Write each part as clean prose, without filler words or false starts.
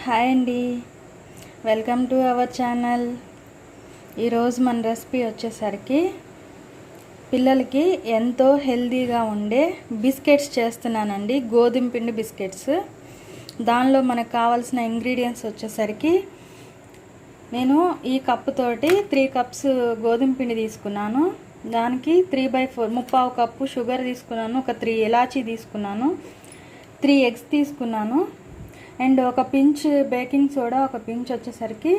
Hi అండి, welcome to our channel. ఈరోజు మన రెసిపీ వచ్చేసరికి పిల్లలకి ఎంతో హెల్తీగా ఉండే బిస్కెట్స్ చేస్తున్నానండి. గోధుమ పిండి బిస్కెట్స్. దానిలో మనకు కావాల్సిన ఇంగ్రీడియంట్స్ వచ్చేసరికి నేను ఈ కప్పుతోటి 3 కప్స్ గోధుమ పిండి తీసుకున్నాను. దానికి 3/4 ముప్పావు కప్పు షుగర్ తీసుకున్నాను. ఒక 3 ఇలాచీ తీసుకున్నాను. 3 ఎగ్స్ తీసుకున్నాను. అండ్ ఒక పించ్ బేకింగ్ సోడా, ఒక పించ్ వచ్చేసరికి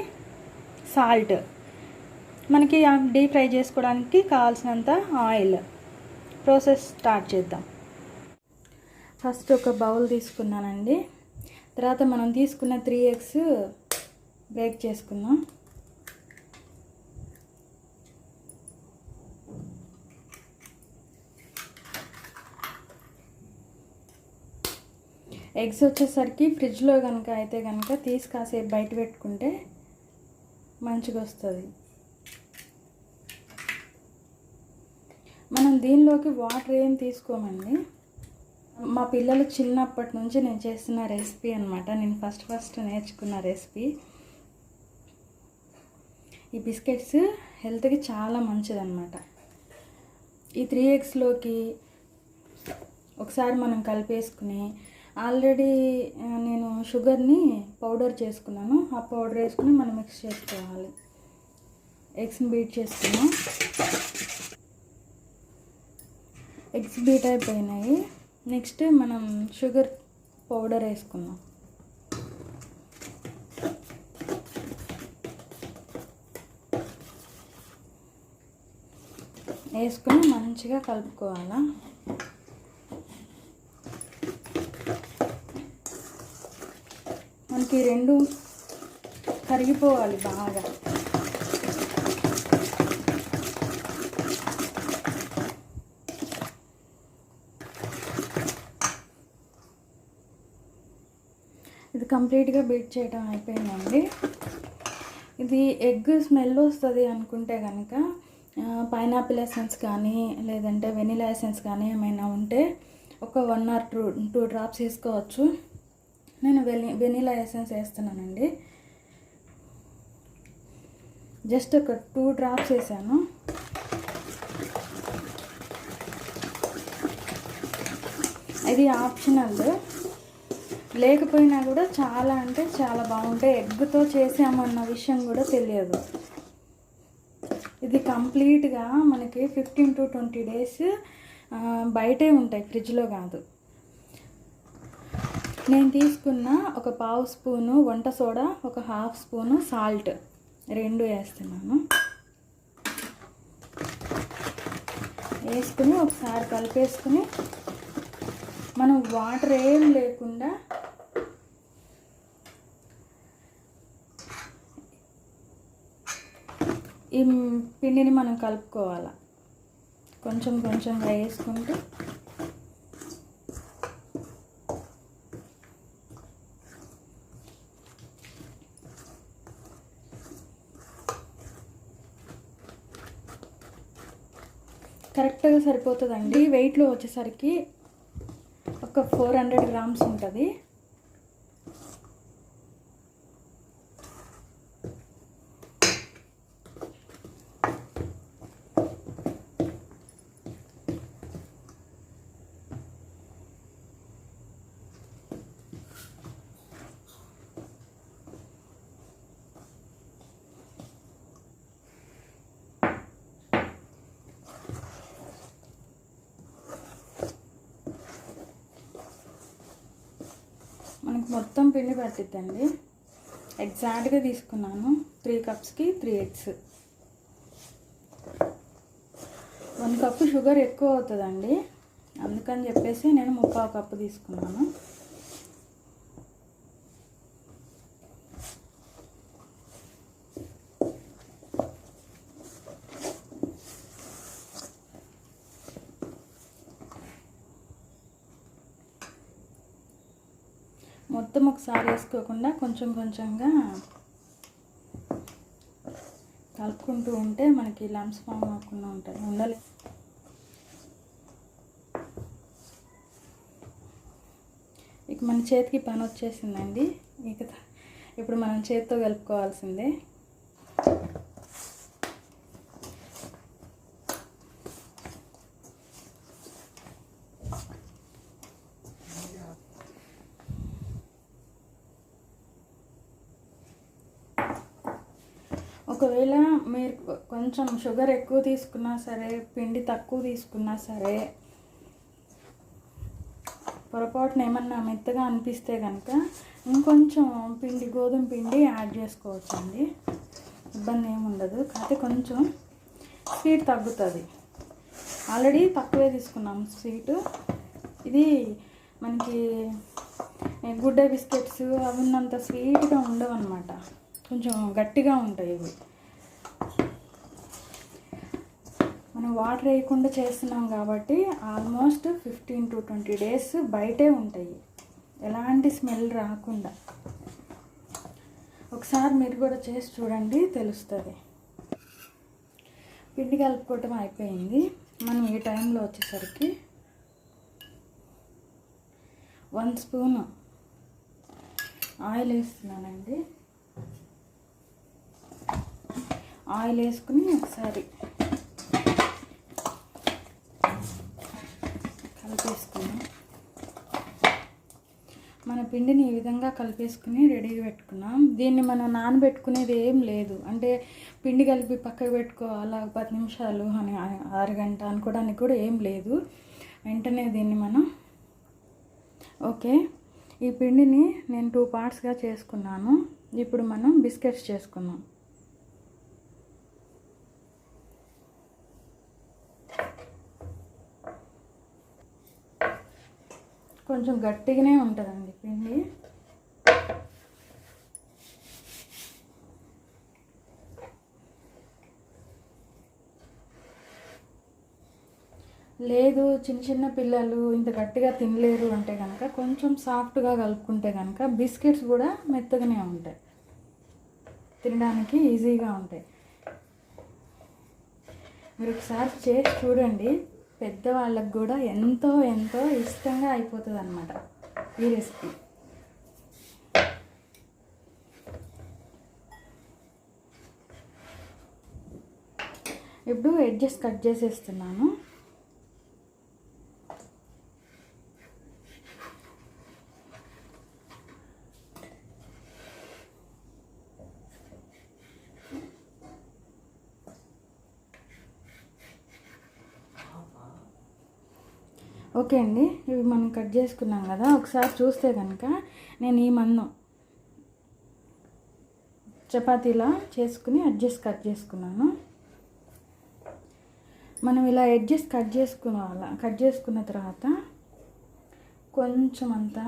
సాల్ట్. మనకి డీప్ ఫ్రై చేసుకోవడానికి కావాల్సినంత ఆయిల్. ప్రాసెస్ స్టార్ట్ చేద్దాం. ఫస్ట్ ఒక బౌల్ తీసుకున్నానండి. తర్వాత మనం తీసుకున్న 3 ఎగ్స్ బ్రేక్ చేసుకుందాం. ఎగ్స్ వచ్చేసరికి ఫ్రిడ్జ్లో కనుక అయితే కనుక తీసి కాసేపు బయట పెట్టుకుంటే మంచిగా వస్తుంది. మనం దీనిలోకి వాటర్ ఏం తీసుకోమండి. మా పిల్లలు చిన్నప్పటి నుంచి నేను చేస్తున్న రెసిపీ అనమాట. నేను ఫస్ట్ నేర్చుకున్న రెసిపీ. ఈ బిస్కెట్స్ హెల్త్కి చాలా మంచిదన్నమాట. ఈ 3 ఎగ్స్లోకి ఒకసారి మనం కలిపేసుకుని, ఆల్రెడీ నేను షుగర్ని పౌడర్ చేసుకున్నాను. ఆ పౌడర్ వేసుకుని మనం మిక్స్ చేసుకోవాలి. ఎగ్స్ని బీట్ చేసుకున్నాం. ఎగ్స్ బీట్ అయిపోయినాయి. నెక్స్ట్ మనం షుగర్ పౌడర్ వేసుకున్నాం. వేసుకుని మంచిగా కలుపుకోవాలా. మనకి రెండు కరిగిపోవాలి బాగా. ఇది కంప్లీట్గా బీట్ చేయడం అయిపోయిందండి. ఇది ఎగ్ స్మెల్ వస్తుంది అనుకుంటే కనుక పైనాపిల్ ఎసెన్స్ కానీ లేదంటే వెనిలా ఎసెన్స్ కానీ ఏమైనా ఉంటే ఒక 1 or 2 డ్రాప్స్ వేసుకోవచ్చు. నేను వెనిలా ఎసెన్స్ వేస్తున్నానండి. జస్ట్ ఒక 2 డ్రాప్స్ వేసాను. ఇది ఆప్షనల్. లేకపోయినా కూడా చాలా అంటే చాలా బాగుంటాయి. ఎగ్తో చేసామన్న విషయం కూడా తెలియదు. ఇది కంప్లీట్గా మనకి 15 to 20 days బయటే ఉంటాయి, ఫ్రిడ్జ్లో కాదు. నేను తీసుకున్న ఒక 1/2 స్పూను వంట సోడా, ఒక 1/2 స్పూను సాల్ట్, 2 వేస్తున్నాను. వేసుకుని ఒకసారి కలిపేసుకుని మనం వాటర్ ఏం లేకుండా ఈ పిండిని మనం కలుపుకోవాలి. కొంచెంగా వేసుకుంటూ కరెక్ట్గా సరిపోతుందండి. వెయిట్లో వచ్చేసరికి ఒక 400 grams ఉంటుంది. మనకు మొత్తం పిండి పట్టిద్దండి. ఎగ్జాక్ట్గా తీసుకున్నాను. 3 కప్స్కి 3 ఎగ్స్. 1 కప్పు షుగర్ ఎక్కువ అవుతుందండి. అందుకని చెప్పేసి నేను 3/4 కప్పు తీసుకున్నాను. మొత్తం ఒకసారి వేసుకోకుండా కొంచెంగా కలుపుకుంటూ ఉంటే మనకి లంప్స్ ఫామ్ అవ్వకుండా ఉంటాయి. ఉండాలి. ఇక మన చేతికి పని వచ్చేసిందండి. ఇక ఇప్పుడు మనం చేత్తో కలుపుకోవాల్సిందే. ఒకవేళ మీరు కొంచెం షుగర్ ఎక్కువ తీసుకున్నా సరే, పిండి తక్కువ తీసుకున్నా సరే, పొరపాటున ఏమన్నా మెత్తగా అనిపిస్తే కనుక ఇంకొంచెం పిండి, గోధుమ పిండి యాడ్ చేసుకోవచ్చండి. ఇబ్బంది ఏమి ఉండదు. కాకపోతే కొంచెం స్వీట్ తగ్గుతుంది. ఆల్రెడీ తక్కువే తీసుకున్నాం స్వీటు. ఇది మనకి గుడ్ డే బిస్కెట్స్ అవి ఉన్నంత స్వీట్గా ఉండవు అన్నమాట, కొంచెం గట్టిగా ఉంటాయి ఇవి. మనం వాటర్ వేయకుండా చేస్తున్నాం కాబట్టి ఆల్మోస్ట్ 15 to 20 days బయటే ఉంటాయి, ఎలాంటి స్మెల్ రాకుండా. ఒకసారి మీరు కూడా చేసి చూడండి, తెలుస్తుంది. పిండి కలుపుకోవటం అయిపోయింది. మనం ఈ టైంలో వచ్చేసరికి 1 స్పూన్ ఆయిల్ వేస్తున్నానండి. ఆయిల్ వేసుకుని ఒకసారి కలిపేసుకున్నాం. మన పిండిని ఈ విధంగా కలిపేసుకుని రెడీగా పెట్టుకున్నాం. దీన్ని మనం నానబెట్టుకునేది ఏం లేదు. అంటే పిండి కలిపి పక్కకు పెట్టుకోవాలా 10 నిమిషాలు అని, అరగంట అనుకోవడానికి కూడా ఏం లేదు. వెంటనే దీన్ని మనం ఈ పిండిని నేను 2 పార్ట్స్గా చేసుకున్నాను. ఇప్పుడు మనం బిస్కెట్స్ చేసుకున్నాం. కొంచెం గట్టిగానే ఉంటుందండి పిండి. లేదు చిన్న చిన్న పిల్లలు ఇంత గట్టిగా తినలేరు అంటే కనుక కొంచెం సాఫ్ట్గా కలుపుకుంటే కనుక బిస్కెట్స్ కూడా మెత్తగానే ఉంటాయి, తినడానికి ఈజీగా ఉంటాయి. మీరు ఒకసారి చేసి చూడండి. పెద్దవాళ్ళకు కూడా ఎంతో ఎంతో ఇష్టంగా అయిపోతుంది అన్నమాట ఈ రెసిపీ. ఇప్పుడు ఎడ్జెస్ కట్ చేసేస్తున్నాను. ఓకే అండి, ఇవి మనం కట్ చేసుకున్నాం కదా. ఒకసారి చూస్తే కనుక నేను ఈ మందం చపాతీలా చేసుకుని ఎడ్జెస్ కట్ చేసుకున్నాను. మనం ఇలా ఎడ్జెస్ కట్ చేసుకున్న తర్వాత కొంచెం అంతా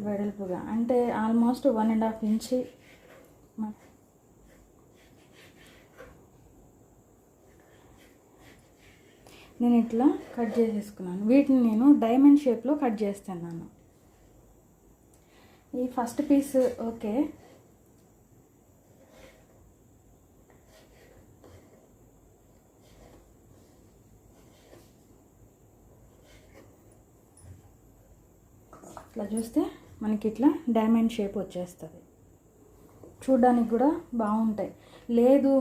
వెడల్పుగా, అంటే ఆల్మోస్ట్ 1.5 ఇంచ్ నేను ఇట్లా కట్ చేసేసుకున్నాను. వీటిని నేను డైమండ్ షేప్లో కట్ చేస్తున్నాను. ఈ ఫస్ట్ పీస్ ఓకే. ఇట్లా చూస్తే మనకి ఇట్లా డైమండ్ షేప్ వచ్చేస్తుంది. చూడడానికి కూడా బాగుంటాయి. లేదు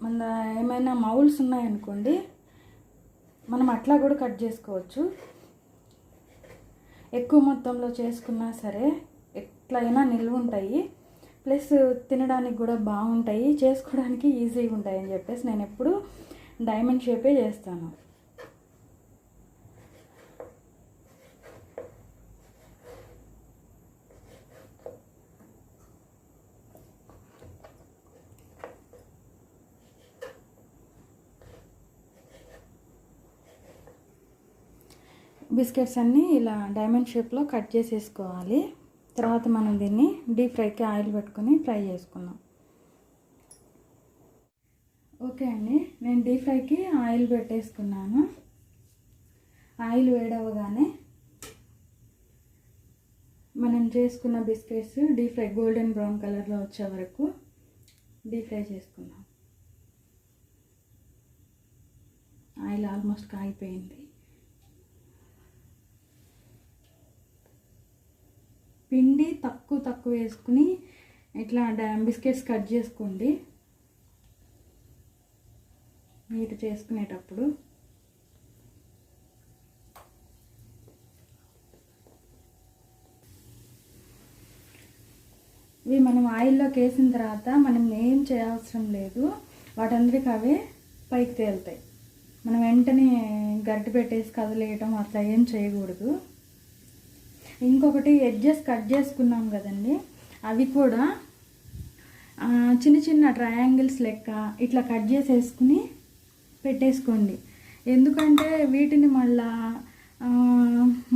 మన ఏమైనా మౌల్స్ ఉన్నాయనుకోండి, మనం అట్లా కూడా కట్ చేసుకోవచ్చు. ఎక్కువ మొత్తంలో చేసుకున్నా సరే ఎట్లయినా నిల్వ ఉంటాయి, ప్లస్ తినడానికి కూడా బాగుంటాయి, చేసుకోవడానికి ఈజీగా ఉంటాయి అని చెప్పేసి నేను ఎప్పుడు డైమండ్ షేపే చేస్తాను. బిస్కెట్స్ అన్నీ ఇలా డైమండ్ షేప్లో కట్ చేసేసుకోవాలి. తర్వాత మనం దీన్ని డీప్ ఫ్రైకి ఆయిల్ పెట్టుకొని ఫ్రై చేసుకుందాం. ఓకే అండి, నేను డీప్ ఫ్రైకి ఆయిల్ పెట్టేసుకున్నాను. ఆయిల్ వేడవగానే మనం చేసుకున్న biscuits deep fry golden brown కలర్లో వచ్చే వరకు డీప్ ఫ్రై చేసుకుందాం. ఆయిల్ ఆల్మోస్ట్ కాగిపోయింది. పిండి తక్కువ వేసుకుని ఇట్లా బిస్కెట్స్ కట్ చేసుకోండి మీరు చేసుకునేటప్పుడు. ఇవి మనం ఆయిల్లోకి వేసిన తర్వాత మనం ఏం చేయవసరం లేదు, వాటందరికీ అవే పైకి తేలుతాయి. మనం వెంటనే గరిటె పెట్టేసి కదిలేయటం అట్లా ఏం చేయకూడదు. ఇంకొకటి ఎడ్జెస్ కట్ చేసుకున్నాం కదండి, అవి కూడా చిన్న ట్రయాంగిల్స్ లెక్క ఇట్లా కట్ చేసేసుకుని పెట్టేసుకోండి. ఎందుకంటే వీటిని మళ్ళా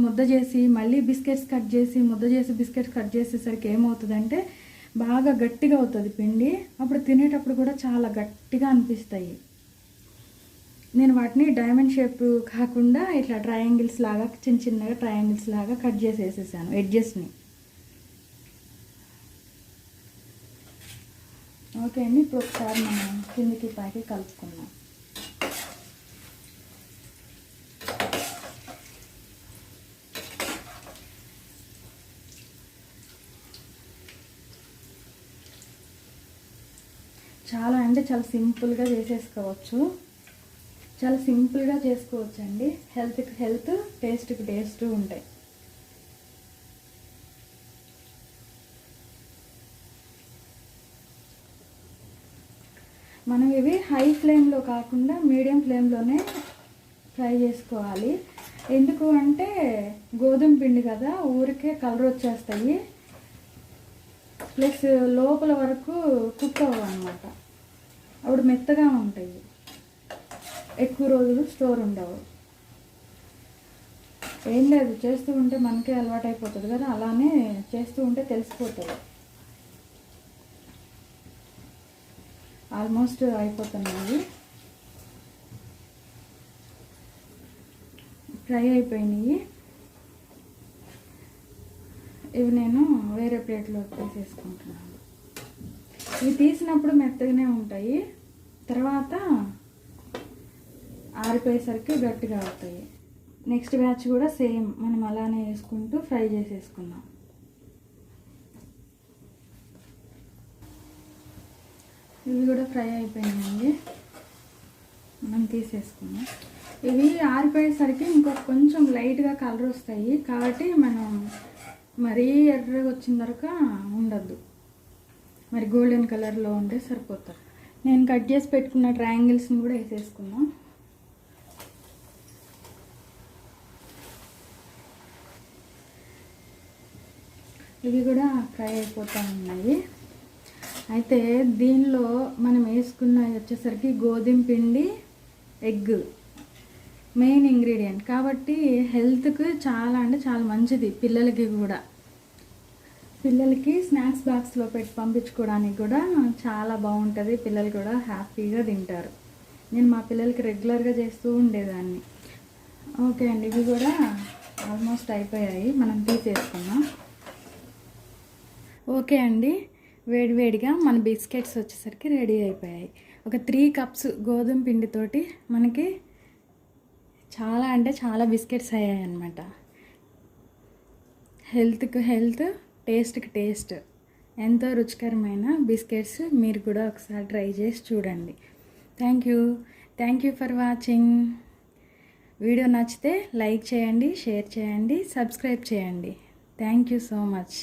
ముద్ద చేసి మళ్ళీ బిస్కెట్స్ కట్ చేసి బిస్కెట్స్ కట్ చేసేసరికి ఏమవుతుందంటే బాగా గట్టిగా అవుతుంది పిండి. అప్పుడు తినేటప్పుడు కూడా చాలా గట్టిగా అనిపిస్తాయి. నేను వాటిని డైమండ్ షేప్ కాకుండా ఇట్లా ట్రయాంగిల్స్ లాగా చిన్నగా ట్రయాంగిల్స్ లాగా కట్ చేసేసేసాను ఎడ్జెస్ని. ఓకే అండి, ఇప్పుడు ఒకసారి మనం కిందికి పైకి కలుపుకున్నాం. చాలా అంటే చాలా సింపుల్గా చేసేసుకోవచ్చు, చాలా సింపుల్గా చేసుకోవచ్చు అండి. హెల్త్కి హెల్త్, టేస్ట్కి టేస్ట్ ఉంటాయి. మనం ఇవి హై ఫ్లేమ్లో కాకుండా మీడియం ఫ్లేమ్లోనే ఫ్రై చేసుకోవాలి. ఎందుకు అంటే గోధుమ పిండి కదా, ఊరికే కలర్ వచ్చేస్తాయి, ప్లస్ లోపల వరకు కుక్ అవ్వన్నమాట. అప్పుడు మెత్తగా ఉంటాయి, ఎక్కువ రోజులు స్టోర్ ఉండవు. ఏం లేదు, చేస్తూ ఉంటే మనకే అలవాటు అయిపోతుంది కదా, అలానే చేస్తూ ఉంటే తెలిసిపోతుంది. ఆల్మోస్ట్ అయిపోతున్నాయి, ఫ్రై అయిపోయినాయి. ఇవి నేను వేరే ప్లేట్లో తీసేసుకుంటున్నాను. ఇవి తీసినప్పుడు మెత్తగానే ఉంటాయి, తర్వాత ఆరిపోయేసరికి గట్టిగా అవుతాయి. నెక్స్ట్ బ్యాచ్ కూడా సేమ్ మనం అలానే వేసుకుంటూ ఫ్రై చేసేసుకున్నాం. ఇవి కూడా ఫ్రై అయిపోయినాయండి, మనం తీసేసుకున్నాం. ఇవి ఆరిపోయేసరికి ఇంకొక కొంచెం లైట్గా కలర్ వస్తాయి కాబట్టి మనం మరీ ఎర్రగా వచ్చిన వరకు ఉండద్దు, మరి గోల్డెన్ కలర్లో ఉంటే సరిపోతుంది. నేను కట్ చేసి పెట్టుకున్న ట్రయాంగిల్స్ని కూడా వేసేసుకున్నాం. ఇవి కూడా ఫ్రై అయిపోతూ ఉన్నాయి. అయితే దీనిలో మనం వేసుకున్నవి వచ్చేసరికి గోధుమ పిండి, ఎగ్ మెయిన్ ఇంగ్రీడియంట్ కాబట్టి హెల్త్కి చాలా అంటే చాలా మంచిది. పిల్లలకి కూడా, పిల్లలకి స్నాక్స్ బాక్స్లో పెట్టి పంపించుకోవడానికి కూడా చాలా బాగుంటుంది. పిల్లలు కూడా హ్యాపీగా తింటారు. నేను మా పిల్లలకి రెగ్యులర్గా చేస్తూ ఉండేదాన్ని. ఓకే అండి, ఇవి కూడా ఆల్మోస్ట్ అయిపోయాయి, మనం తీసేసుకున్నాం. ఓకే అండి, వేడివేడిగా మన బిస్కెట్స్ వచ్చేసరికి రెడీ అయిపోయాయి. ఒక 3 కప్స్ గోధుమ పిండితోటి మనకి చాలా అంటే చాలా బిస్కెట్స్ అయ్యాయి అన్నమాట. హెల్త్కి హెల్త్, టేస్ట్కి టేస్ట్, ఎంతో రుచికరమైన బిస్కెట్స్ మీరు కూడా ఒకసారి ట్రై చేసి చూడండి. Thank you for watching. Video నచ్చితే లైక్ చేయండి, షేర్ చేయండి, సబ్స్క్రైబ్ చేయండి. Thank you so much.